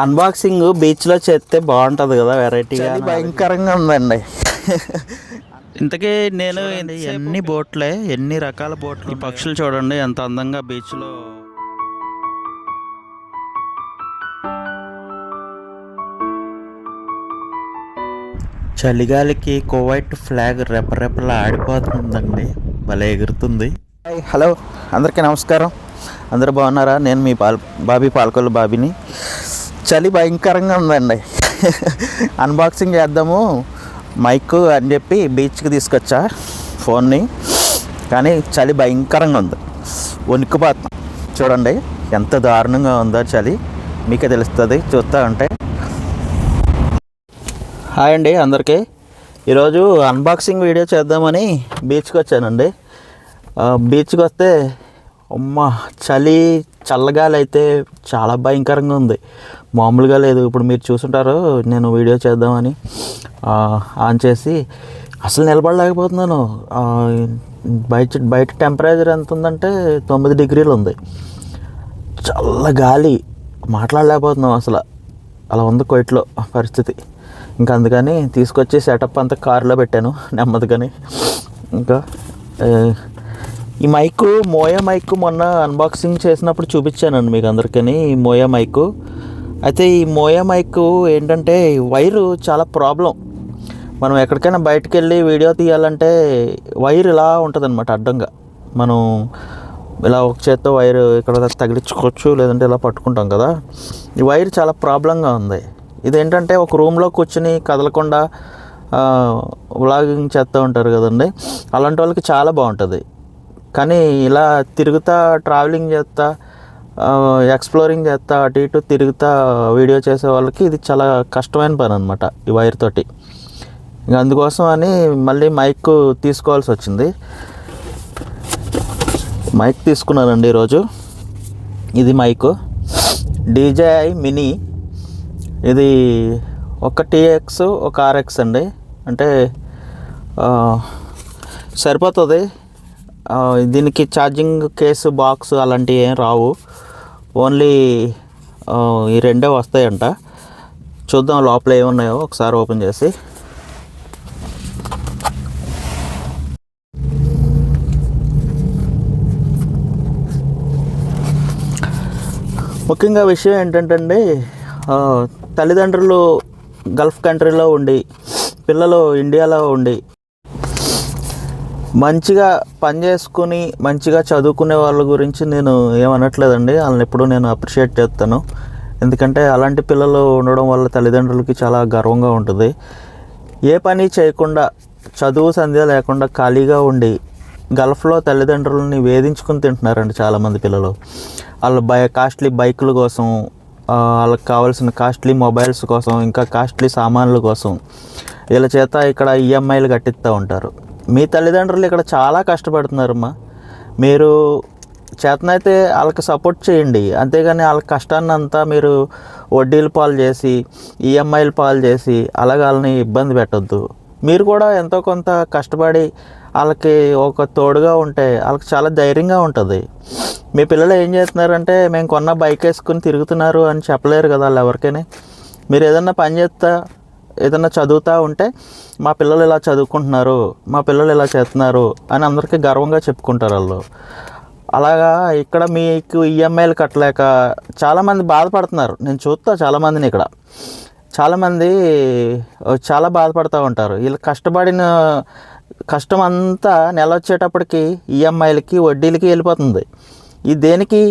Unboxing బీచ్లో చేస్తే బాగుంటుంది కదా, వెరైటీగా భయంకరంగా ఉందండి. ఇంతకీ నేను ఎన్ని బోట్లే, ఎన్ని రకాల బోట్లు. ఈ పక్షులు చూడండి ఎంత అందంగా బీచ్లో. చలిగాలికి కువైట్ ఫ్లాగ్ రెపరెపలా ఆడిపోతుందండి, భలే ఎగురుతుంది. హలో, అందరికీ నమస్కారం. అందరూ బాగున్నారా? నేను మీ బాబీ పాలకొల్లు బాబీని. చలి భయంకరంగా ఉందండి. అన్బాక్సింగ్ చేద్దాము మైక్ అని చెప్పి బీచ్కి తీసుకొచ్చా ఫోన్ని, కానీ చలి భయంకరంగా ఉంది, వణికిపోతాం. చూడండి ఎంత దారుణంగా ఉందో చలి, మీకే తెలుస్తుంది చూస్తూ ఉంటే. హాయ్ అండి అందరికీ. ఈరోజు అన్బాక్సింగ్ వీడియో చేద్దామని బీచ్కి వచ్చానండి. బీచ్కి వస్తే అమ్మ చల్లగాలి అయితే చాలా భయంకరంగా ఉంది, మామూలుగా లేదు. ఇప్పుడు మీరు చూసుంటారు, నేను వీడియో చేద్దామని ఆన్ చేసి అసలు నిలబడలేకపోతున్నాను. బయట టెంపరేచర్ ఎంత ఉందంటే 9 డిగ్రీలు ఉంది, చల్ల గాలి, మాట్లాడలేకపోతున్నాం అసలు. అలా ఉంది కోయిట్లో పరిస్థితి. ఇంకా అందుకని తీసుకొచ్చి సెటప్ అంతా కారులో పెట్టాను నెమ్మదిగాని. ఇంకా ఈ మైకు మోయా మైకు మొన్న అన్బాక్సింగ్ చేసినప్పుడు చూపించానండి మీకు అందరికీ. ఈ మోయా మైకు అయితే, ఈ మోయా మైకు ఏంటంటే వైరు చాలా ప్రాబ్లం. మనం ఎక్కడికైనా బయటకు వెళ్ళి వీడియో తీయాలంటే వైర్ ఇలా ఉంటుంది అనమాట అడ్డంగా. మనం ఇలా ఒక చేత్తో వైర్ ఇక్కడ తగిలించుకోవచ్చు, లేదంటే ఇలా పట్టుకుంటాం కదా. ఈ వైర్ చాలా ప్రాబ్లంగా ఉంది. ఇదేంటంటే ఒక రూమ్లో కూర్చుని కదలకుండా వ్లాగింగ్ చేస్తూ ఉంటారు కదండి, అలాంటి వాళ్ళకి చాలా బాగుంటుంది. కానీ ఇలా తిరుగుతా, ట్రావెలింగ్ చేస్తా, ఎక్స్ప్లోరింగ్ చేస్తా, అటు ఇటు తిరుగుతా వీడియో చేసే వాళ్ళకి ఇది చాలా కష్టమైన పని అనమాట ఈ వైర్ తోటి. ఇంకా అందుకోసం అని మళ్ళీ మైక్ తీసుకోవాల్సి వచ్చింది. మైక్ తీసుకున్నానండి ఈరోజు. ఇది మైక్ DJI మినీ. ఇది ఒక TX ఒక RX అండి, అంటే సరిపోతుంది. దీనికి ఛార్జింగ్ కేసు, బాక్స్ అలాంటివి ఏం రావు, ఓన్లీ ఈ రెండే వస్తాయంట. చూద్దాం లోపల ఏమున్నాయో ఒకసారి ఓపెన్ చేసి. ముఖ్యంగా విషయం ఏంటంటే అండి, తల్లిదండ్రులు గల్ఫ్ కంట్రీలో ఉండి, పిల్లలు ఇండియాలో ఉండి మంచిగా పని చేసుకుని మంచిగా చదువుకునే వాళ్ళ గురించి నేను ఏమనట్లేదండి. వాళ్ళని ఎప్పుడూ నేను అప్రిషియేట్ చేస్తాను. ఎందుకంటే అలాంటి పిల్లలు ఉండడం వల్ల తల్లిదండ్రులకి చాలా గర్వంగా ఉంటుంది. ఏ పని చేయకుండా, చదువు సంధ్య లేకుండా ఖాళీగా ఉండి గల్ఫ్లో తల్లిదండ్రులని వేధించుకుని తింటున్నారండి చాలామంది పిల్లలు. వాళ్ళు కాస్ట్లీ బైకుల కోసం, వాళ్ళకి కావాల్సిన కాస్ట్లీ మొబైల్స్ కోసం, ఇంకా కాస్ట్లీ సామాన్ల కోసం వీళ్ళ చేత ఇక్కడ EMIలు కట్టిస్తూ ఉంటారు. మీ తల్లిదండ్రులు ఇక్కడ చాలా కష్టపడుతున్నారమ్మా. మీరు చేతనైతే వాళ్ళకి సపోర్ట్ చేయండి, అంతేగాని వాళ్ళ కష్టాన్ని అంతా మీరు వడ్డీలు పాలు చేసి, EMIలు పాలు చేసి అలాగ వాళ్ళని ఇబ్బంది పెట్టొద్దు. మీరు కూడా ఎంతో కొంత కష్టపడి వాళ్ళకి ఒక తోడుగా ఉంటే వాళ్ళకి చాలా ధైర్యంగా ఉంటుంది. మీ పిల్లలు ఏం చేస్తున్నారంటే, మేము కొన్న బైక్ వేసుకుని తిరుగుతున్నారు అని చెప్పలేరు కదా వాళ్ళు ఎవరికైనా. మీరు ఏదన్నా పని చేస్తా, ఏదన్నా చదువుతూ ఉంటే మా పిల్లలు ఇలా చదువుకుంటున్నారు, మా పిల్లలు ఇలా చేస్తున్నారు అని అందరికీ గర్వంగా చెప్పుకుంటారు వాళ్ళు. అలాగా ఇక్కడ మీకు EMIలు కట్టలేక చాలామంది బాధపడుతున్నారు. నేను చూస్తా చాలామందిని ఇక్కడ, చాలామంది చాలా బాధపడుతూ ఉంటారు. వీళ్ళు కష్టపడిన కష్టం అంతా నెల వచ్చేటప్పటికి EMIలకి, వడ్డీలకి వెళ్ళిపోతుంది. ఈ దేనికి?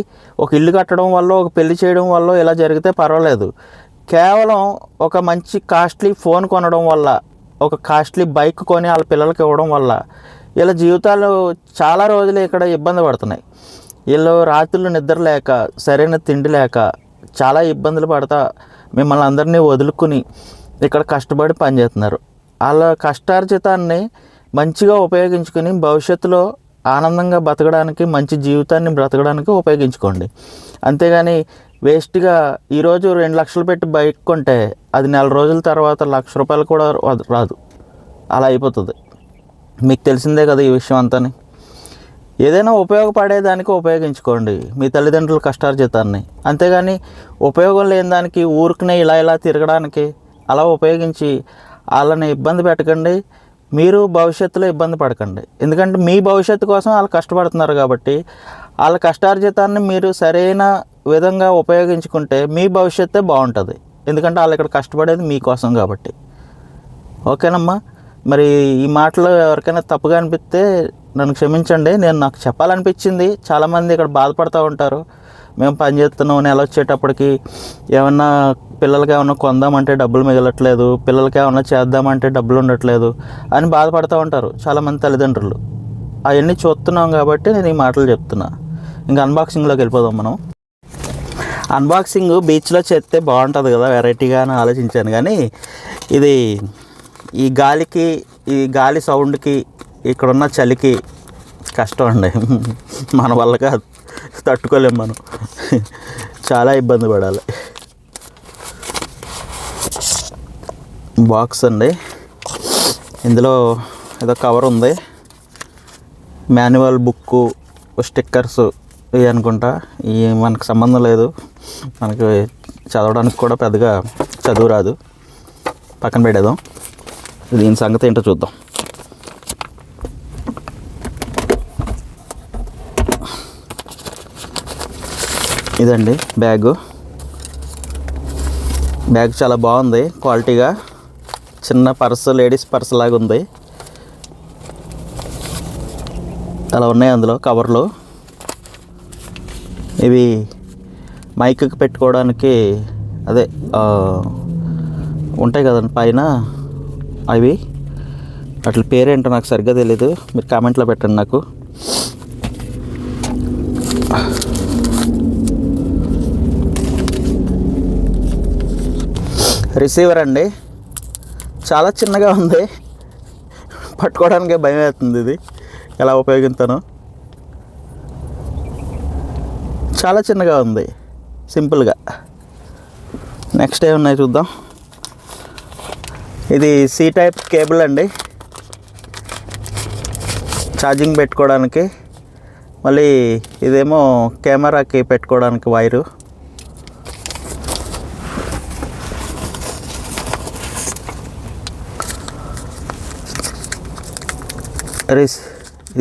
ఒక ఇల్లు కట్టడం వల్ల, ఒక పెళ్లి చేయడం వల్ల ఇలా జరిగితే పర్వాలేదు. కేవలం ఒక మంచి కాస్ట్లీ ఫోన్ కొనడం వల్ల, ఒక కాస్ట్లీ బైక్ కొని వాళ్ళ పిల్లలకి ఇవ్వడం వల్ల వీళ్ళ జీవితాలు చాలా రోజులు ఇక్కడ ఇబ్బంది పడుతున్నాయి. వీళ్ళు రాత్రులు నిద్ర లేక, సరైన తిండి లేక చాలా ఇబ్బందులు పడతా మిమ్మల్ని అందరినీ వదులుకుని ఇక్కడ కష్టపడి పనిచేస్తున్నారు. వాళ్ళ కష్టార్జితాన్ని మంచిగా ఉపయోగించుకుని భవిష్యత్తులో ఆనందంగా బతకడానికి, మంచి జీవితాన్ని బ్రతకడానికి ఉపయోగించుకోండి. అంతేగాని వేస్ట్గా ఈరోజు 2 లక్షలు పెట్టి బైక్ కొంటే అది నెల రోజుల తర్వాత ₹1,00,000 కూడా రాదు, అలా అయిపోతుంది. మీకు తెలిసిందే కదా ఈ విషయం అంతాని. ఏదైనా ఉపయోగపడేదానికి ఉపయోగించుకోండి మీ తల్లిదండ్రుల కష్టార్జితాన్ని. అంతేగాని ఉపయోగం లేని దానికి ఊరికనే ఇలా తిరగడానికి అలా ఉపయోగించి వాళ్ళని ఇబ్బంది పెట్టకండి. మీరు భవిష్యత్తులో ఇబ్బంది పడకండి. ఎందుకంటే మీ భవిష్యత్తు కోసం వాళ్ళు కష్టపడుతున్నారు కాబట్టి వాళ్ళ కష్టార్జితాన్ని మీరు సరైన విధంగా ఉపయోగించుకుంటే మీ భవిష్యత్తే బాగుంటుంది. ఎందుకంటే వాళ్ళు ఇక్కడ కష్టపడేది మీకోసం కాబట్టి. ఓకేనమ్మా. మరి ఈ మాటలు ఎవరికైనా తప్పుగా అనిపిస్తే నన్ను క్షమించండి. నాకు చెప్పాలనిపించింది. చాలామంది ఇక్కడ బాధపడుతూ ఉంటారు, మేము పని చేస్తున్నాం, నెల వచ్చేటప్పటికి ఏమన్నా పిల్లలకి ఏమన్నా కొందామంటే డబ్బులు మిగలట్లేదు, పిల్లలకి ఏమన్నా చేద్దామంటే డబ్బులు ఉండట్లేదు అని బాధపడుతూ ఉంటారు చాలామంది తల్లిదండ్రులు. అవన్నీ చూస్తున్నాం కాబట్టి నేను ఈ మాటలు చెప్తున్నా. ఇంకా అన్బాక్సింగ్లోకి వెళ్ళిపోదాం మనం. అన్బాక్సింగ్ బీచ్లో చేస్తే బాగుంటుంది కదా, వెరైటీగా అని ఆలోచించాను. కానీ ఇది ఈ గాలికి, ఈ గాలి సౌండ్కి, ఇక్కడున్న చలికి కష్టం అండి. మన వల్ల కాదు, తట్టుకోలేము మనం. చాలా ఇబ్బంది పడాలి. బాక్స్ అండి. ఇందులో ఏదో కవర్ ఉంది, మాన్యువల్ బుక్కు, స్టిక్కర్స్ ఇవి అనుకుంటా. ఇవి మనకు సంబంధం లేదు, మనకి చదవడానికి కూడా పెద్దగా చదువు రాదు. పక్కన పెట్టేద్దాం. దీని సంగతి ఏంటో చూద్దాం. ఇదండి బ్యాగ్ చాలా బాగుంది క్వాలిటీగా. చిన్న పర్సు, లేడీస్ పర్స్ లాగా ఉంది. అలా ఉన్నాయి అందులో కవర్లు. ఇవి మైక్కి పెట్టుకోవడానికి అదే ఉంటాయి కదండి పైన, అవి అట్ల పేరేంటో నాకు సరిగ్గా తెలీదు, మీరు కామెంట్లో పెట్టండి నాకు. రిసీవర్ అండి, చాలా చిన్నగా ఉంది, పట్టుకోవడానికి భయం అవుతుంది. ఇది ఎలా ఉపయోగిస్తానో. చాలా చిన్నగా ఉంది, సింపుల్గా. నెక్స్ట్ ఏమున్నాయి చూద్దాం. ఇది సి టైప్ కేబుల్ అండి, ఛార్జింగ్ పెట్టుకోవడానికి. మళ్ళీ ఇదేమో కెమెరాకి పెట్టుకోవడానికి వైరు.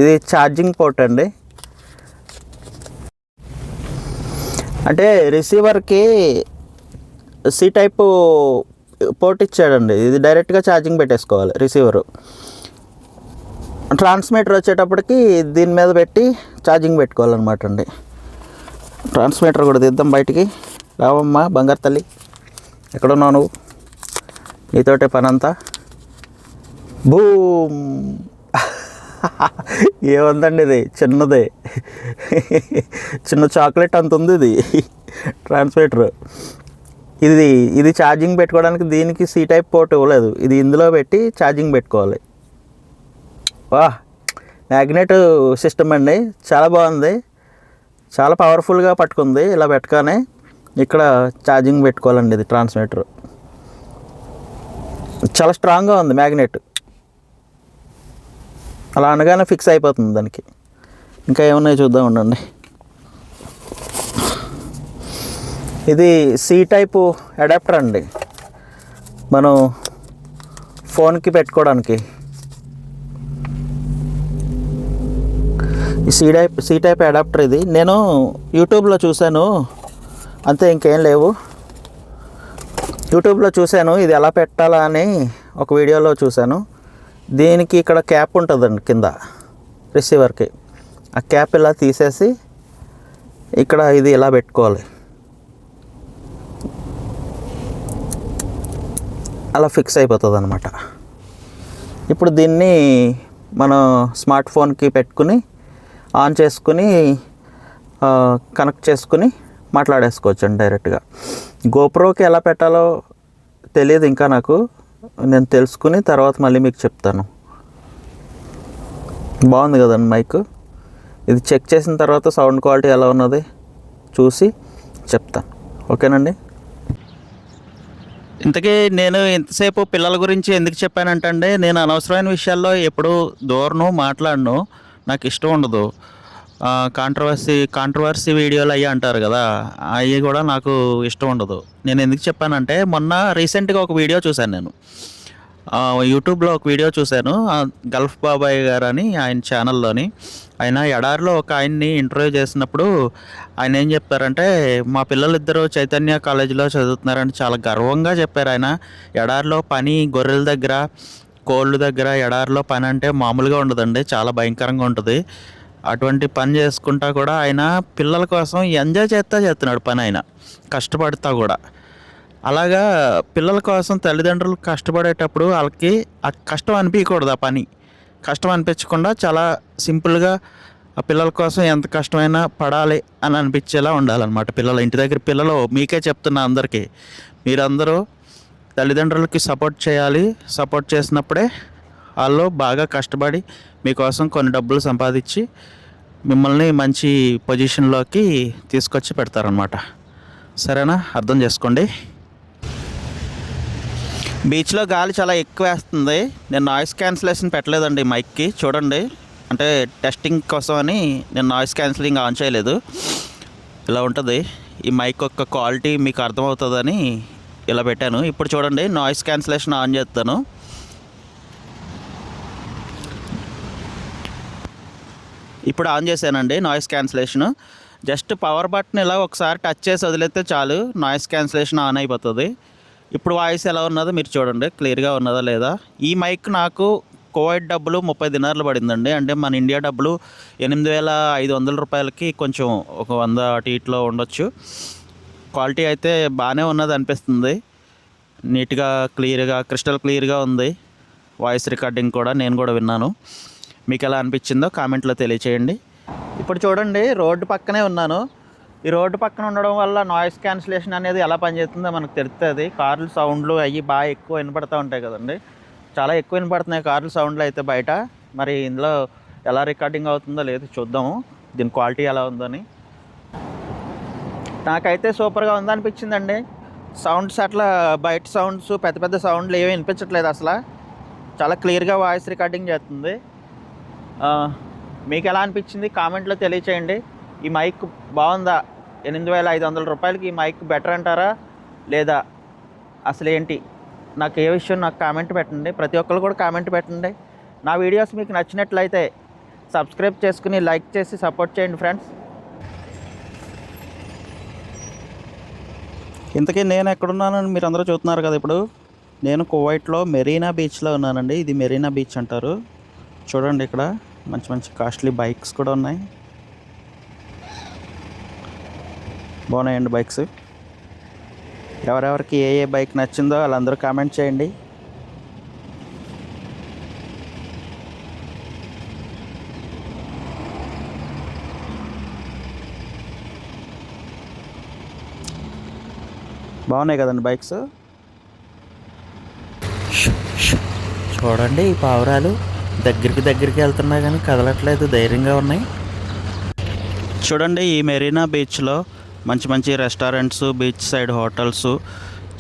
ఇది ఛార్జింగ్ పోర్ట్ అండి. అంటే రిసీవర్కి సి టైపు పోర్ట్ ఇచ్చాడండి. ఇది డైరెక్ట్గా ఛార్జింగ్ పెట్టేసుకోవాలి రిసీవరు. ట్రాన్స్మిటర్ వచ్చేటప్పటికి దీని మీద పెట్టి ఛార్జింగ్ పెట్టుకోవాలన్నమాట అండి. ట్రాన్స్మిటర్ కూడా తీద్దాం బయటికి. రావమ్మా బంగారు తల్లి, ఎక్కడున్నావు నువ్వు? నీతోటే పనంతా. బూమ్. ఏముందండి ఇది, చిన్నదే, చిన్న చాక్లెట్ అంత ఉంది ఇది ట్రాన్స్మిటర్. ఇది ఛార్జింగ్ పెట్టుకోవడానికి దీనికి సి టైప్ పోర్ట్ ఇవ్వలేదు. ఇది ఇందులో పెట్టి ఛార్జింగ్ పెట్టుకోవాలి. వా, మ్యాగ్నెట్ సిస్టమ్ అండి, చాలా బాగుంది, చాలా పవర్ఫుల్గా పట్టుకుంది. ఇలా పెట్టగానే ఇక్కడ ఛార్జింగ్ పెట్టుకోవాలండి. ఇది ట్రాన్స్మిటర్ చాలా స్ట్రాంగ్గా ఉంది మ్యాగ్నెట్. అలా అనగానే ఫిక్స్ అయిపోతుంది దానికి. ఇంకా ఏమున్నాయి చూద్దాం ఉండండి. ఇది సి టైపు అడాప్టర్ అండి, మనం ఫోన్కి పెట్టుకోవడానికి. ఈ సి టైప్ అడాప్టర్ ఇది నేను యూట్యూబ్లో చూశాను, అంతే, ఇంకేం లేవు. యూట్యూబ్లో చూశాను ఇది ఎలా పెట్టాలా అని ఒక వీడియోలో చూశాను. దీనికి ఇక్కడ క్యాప్ ఉంటుందండి కింద రిసీవర్కి. ఆ క్యాప్ ఇలా తీసేసి ఇక్కడ ఇది ఇలా పెట్టుకోవాలి. అలా ఫిక్స్ అయిపోతుంది అన్నమాట. ఇప్పుడు దీన్ని మనం స్మార్ట్ ఫోన్కి పెట్టుకుని ఆన్ చేసుకుని కనెక్ట్ చేసుకుని మాట్లాడేసుకోవచ్చు అండి డైరెక్ట్గా. గోప్రోకి ఎలా పెట్టాలో తెలియదు ఇంకా నాకు, నేను తెలుసుకుని తర్వాత మళ్ళీ మీకు చెప్తాను. బాగుంది కదండి మైక్. ఇది చెక్ చేసిన తర్వాత సౌండ్ క్వాలిటీ ఎలా ఉన్నది చూసి చెప్తాను. ఓకేనండి. ఇంతకీ నేను ఇంతసేపు పిల్లల గురించి ఎందుకు చెప్పానంటే, నేను అనవసరమైన విషయాల్లో ఎప్పుడూ దూరను మాట్లాడను, నాకు ఇష్టం ఉండదు. కాంట్రవర్సీ వీడియోలు అయ్యి అంటారు కదా, అవి కూడా నాకు ఇష్టం ఉండదు. నేను ఎందుకు చెప్పానంటే మొన్న రీసెంట్గా ఒక వీడియో చూశాను నేను. యూట్యూబ్లో ఒక వీడియో చూశాను, గల్ఫ్ బాబాయ్ గారు అని ఆయన ఛానల్లోని. ఆయన ఎడారిలో ఒక ఆయన్ని ఇంటర్వ్యూ చేసినప్పుడు ఆయన ఏం చెప్పారంటే, మా పిల్లలిద్దరూ చైతన్య కాలేజీలో చదువుతున్నారని చాలా గర్వంగా చెప్పారు. ఆయన ఎడారిలో పని, గొర్రెల దగ్గర, కోళ్ళ దగ్గర ఎడారిలో పని అంటే మామూలుగా ఉండదండి, చాలా భయంకరంగా ఉంటుంది. అటువంటి పని చేసుకుంటా కూడా ఆయన పిల్లల కోసం ఎంజాయ్ చేస్తున్నాడు పని, ఆయన కష్టపడతా కూడా. అలాగా పిల్లల కోసం తల్లిదండ్రులు కష్టపడేటప్పుడు వాళ్ళకి ఆ కష్టం అనిపించకూడదు, ఆ పని కష్టం అనిపించకుండా చాలా సింపుల్గా ఆ పిల్లల కోసం ఎంత కష్టమైనా పడాలి అని అనిపించేలా ఉండాలన్నమాట. పిల్లలు ఇంటి దగ్గర పిల్లలు మీకే చెప్తున్నా అందరికీ, మీరందరూ తల్లిదండ్రులకి సపోర్ట్ చేయాలి. సపోర్ట్ చేసినప్పుడే వాళ్ళు బాగా కష్టపడి మీకోసం కొన్ని డబ్బులు సంపాదించి మిమ్మల్ని మంచి పొజిషన్లోకి తీసుకొచ్చి పెడతారనమాట. సరేనా, అర్థం చేసుకోండి. బీచ్లో గాలి చాలా ఎక్కువ వేస్తుంది. నేను నాయిస్ క్యాన్సిలేషన్ పెట్టలేదండి మైక్కి, చూడండి. అంటే టెస్టింగ్ కోసం అని నేను నాయిస్ క్యాన్సిలింగ్ ఆన్ చేయలేదు. ఇలా ఉంటుంది ఈ మైక్ యొక్క క్వాలిటీ, మీకు అర్థమవుతుందని ఇలా పెట్టాను. ఇప్పుడు చూడండి, నాయిస్ క్యాన్సిలేషన్ ఆన్ చేస్తాను. ఇప్పుడు ఆన్ చేశానండి నాయిస్ క్యాన్సిలేషను. జస్ట్ పవర్ బటన్ ఇలా ఒకసారి టచ్ చేసి వదిలేస్తే చాలు, నాయిస్ క్యాన్సిలేషన్ ఆన్ అయిపోతుంది. ఇప్పుడు వాయిస్ ఎలా ఉన్నదో మీరు చూడండి, క్లియర్గా ఉన్నదా లేదా. ఈ మైక్ నాకు కోవిడ్ డబ్బులు 30 దినార్లు పడిందండి. అంటే మన ఇండియా డబ్బులు 8,500 రూపాయలకి, కొంచెం ఒక 100 అటు ఇట్లో ఉండొచ్చు. క్వాలిటీ అయితే బాగానే ఉన్నది అనిపిస్తుంది. నీట్గా క్లియర్గా, క్రిస్టల్ క్లియర్గా ఉంది. వాయిస్ రికార్డింగ్ కూడా నేను కూడా విన్నాను. మీకు ఎలా అనిపించిందో కామెంట్లో తెలియచేయండి. ఇప్పుడు చూడండి, రోడ్డు పక్కనే ఉన్నాను. ఈ రోడ్డు పక్కన ఉండడం వల్ల నాయిస్ క్యాన్సిలేషన్ అనేది ఎలా పనిచేస్తుందో మనకు తెలుస్తుంది. కార్లు సౌండ్లు అవి బాగా ఎక్కువ వినపడుతూ ఉంటాయి కదండి, చాలా ఎక్కువ వినపడుతున్నాయి కార్లు సౌండ్లు అయితే బయట. మరి ఇందులో ఎలా రికార్డింగ్ అవుతుందో లేదు చూద్దాము, దీని క్వాలిటీ ఎలా ఉందని. నాకైతే సూపర్గా ఉందనిపించిందండి. సౌండ్స్ అట్లా బయట సౌండ్స్, పెద్ద పెద్ద సౌండ్లు ఏమీ వినిపించట్లేదు అసలు. చాలా క్లియర్గా వాయిస్ రికార్డింగ్ చేస్తుంది. మీకు ఎలా అనిపించింది కామెంట్లో తెలియచేయండి. ఈ మైక్ బాగుందా? 8,500 రూపాయలకి ఈ మైక్ బెటర్ అంటారా లేదా అసలు ఏంటి? నాకు ఏ విషయం నాకు కామెంట్ పెట్టండి. ప్రతి ఒక్కరు కూడా కామెంట్ పెట్టండి. నా వీడియోస్ మీకు నచ్చినట్లయితే సబ్స్క్రైబ్ చేసుకుని లైక్ చేసి సపోర్ట్ చేయండి ఫ్రెండ్స్. ఇంతకీ నేను ఎక్కడున్నానని మీరు అందరూ చూస్తున్నారు కదా. ఇప్పుడు నేను కువైట్లో మెరీనా బీచ్లో ఉన్నానండి. ఇది మెరీనా బీచ్ అంటారు. చూడండి, ఇక్కడ మంచి మంచి కాస్ట్లీ బైక్స్ కూడా ఉన్నాయి. బాగున్నాయండి బైక్స్. ఎవరెవరికి ఏ ఏ బైక్ నచ్చిందో వాళ్ళందరూ కామెంట్ చేయండి. బాగున్నాయి కదండి బైక్స్. చూడండి, ఈ పావురాలు దగ్గరికి వెళ్తున్నాయి కానీ కదలట్లేదు, ధైర్యంగా ఉన్నాయి. చూడండి, ఈ మెరీనా బీచ్లో మంచి మంచి రెస్టారెంట్స్, బీచ్ సైడ్ హోటల్స్,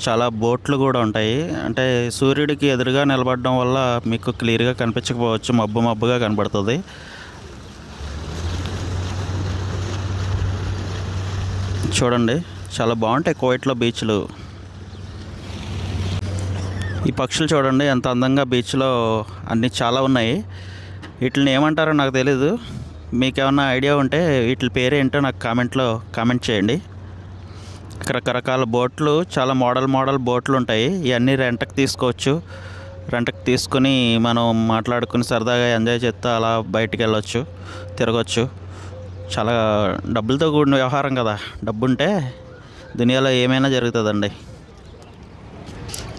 చాలా బోట్లు కూడా ఉంటాయి. అంటే సూర్యుడికి ఎదురుగా నిలబడడం వల్ల మీకు క్లియర్గా కనిపించకపోవచ్చు, మబ్బుగా కనబడుతుంది. చూడండి, చాలా బాగుంటాయి కువైట్లో బీచ్లు. ఈ పక్షులు చూడండి ఎంత అందంగా బీచ్లో అన్నీ చాలా ఉన్నాయి. వీటిని ఏమంటారో నాకు తెలీదు, మీకేమన్నా ఐడియా ఉంటే వీటి పేరేంటో నాకు కామెంట్ చేయండి. రకరకాల బోట్లు, చాలా మోడల్ బోట్లు ఉంటాయి. ఇవన్నీ రెంట్కి తీసుకోవచ్చు. రెంట్కి తీసుకుని మనం మాట్లాడుకుని సరదాగా ఎంజాయ్ చేస్తూ అలా బయటికి వెళ్ళొచ్చు, తిరగచ్చు. చాలా డబ్బులతో కూడిన వ్యవహారం కదా, డబ్బు ఉంటే దునియాలో ఏమైనా జరుగుతుందండి.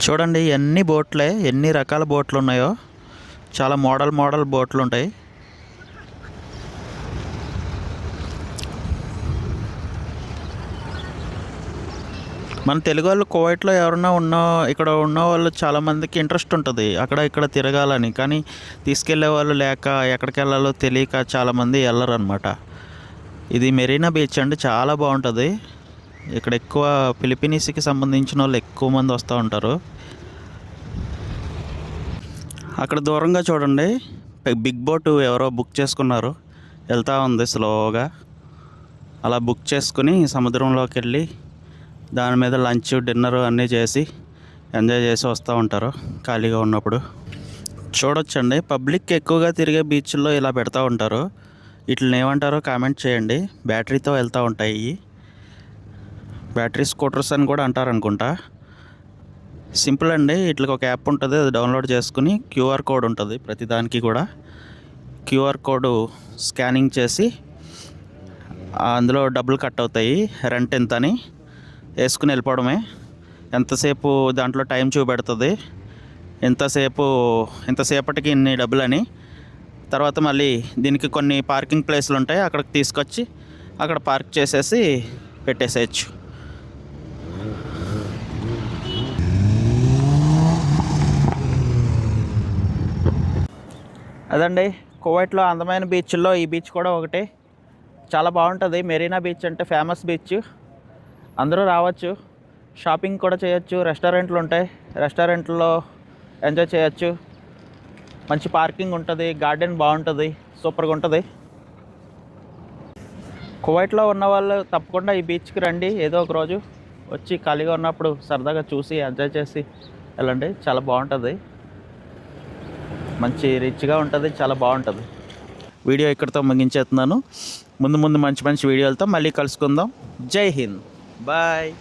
చూడండి, ఎన్ని బోట్లే, ఎన్ని రకాల బోట్లు ఉన్నాయో. చాలా మోడల్ బోట్లు ఉంటాయి. మన తెలుగు వాళ్ళు కువైట్లో ఎవరన్నా ఇక్కడ ఉన్న వాళ్ళు చాలామందికి ఇంట్రెస్ట్ ఉంటుంది అక్కడ ఇక్కడ తిరగాలని. కానీ తీసుకెళ్లే వాళ్ళు లేక, ఎక్కడికి వెళ్ళాలో తెలియక చాలామంది వెళ్ళరు అనమాట. ఇది మెరీనా బీచ్ అండి, చాలా బాగుంటుంది. ఇక్కడ ఎక్కువ ఫిలిపీనీస్కి సంబంధించిన వాళ్ళు ఎక్కువ మంది వస్తూ ఉంటారు. అక్కడ దూరంగా చూడండి, బిగ్ బోట్ ఎవరో బుక్ చేసుకున్నారు. వెళ్తూ ఉంది స్లోగా. అలా బుక్ చేసుకుని సముద్రంలోకి వెళ్ళి దాని మీద లంచ్ డిన్నర్ అన్నీ చేసి ఎంజాయ్ చేసి వస్తూ ఉంటారు ఖాళీగా ఉన్నప్పుడు. చూడొచ్చండి, పబ్లిక్ ఎక్కువగా తిరిగే బీచ్ల్లో ఇలా పెడతా ఉంటారు. వీటిని ఏమంటారో కామెంట్ చేయండి. బ్యాటరీతో వెళ్తూ ఉంటాయి. బ్యాటరీ స్కూటర్స్ అని కూడా అంటారు అనుకుంటా. సింపుల్ అండి, వీటికి ఒక యాప్ ఉంటుంది, అది డౌన్లోడ్ చేసుకుని క్యూఆర్ కోడ్ ఉంటుంది ప్రతిదానికి కూడా. క్యూఆర్ కోడ్ స్కానింగ్ చేసి అందులో డబ్బులు కట్ అవుతాయి, రెంట్ ఎంత అని వేసుకుని వెళ్ళిపోవడమే. ఎంతసేపు దాంట్లో టైం చూపెడుతుంది, ఎంతసేపటికి ఇన్ని డబ్బులని. తర్వాత మళ్ళీ దీనికి కొన్ని పార్కింగ్ ప్లేస్లు ఉంటాయి, అక్కడికి తీసుకొచ్చి అక్కడ పార్క్ చేసేసి పెట్టేసేయచ్చు. అదండి, కువైట్లో అందమైన బీచ్ల్లో ఈ బీచ్ కూడా ఒకటి. చాలా బాగుంటుంది. మెరీనా బీచ్ అంటే ఫేమస్ బీచ్, అందరూ రావచ్చు. షాపింగ్ కూడా చేయొచ్చు, రెస్టారెంట్లు ఉంటాయి, రెస్టారెంట్లో ఎంజాయ్ చేయొచ్చు. మంచి పార్కింగ్ ఉంటుంది, గార్డెన్ బాగుంటుంది, సూపర్గా ఉంటుంది. కువైట్లో ఉన్న వాళ్ళు తప్పకుండా ఈ బీచ్కి రండి. ఏదో ఒక రోజు వచ్చి ఖాళీగా ఉన్నప్పుడు సరదాగా చూసి ఎంజాయ్ చేసి వెళ్ళండి. చాలా బాగుంటుంది, మంచి రిచ్గా ఉంటుంది, చాలా బాగుంటుంది. వీడియో ఇక్కడితో ముగించేస్తున్నాను. ముందు మంచి వీడియోలతో మళ్ళీ కలుసుకుందాం. జై హింద్, బాయ్.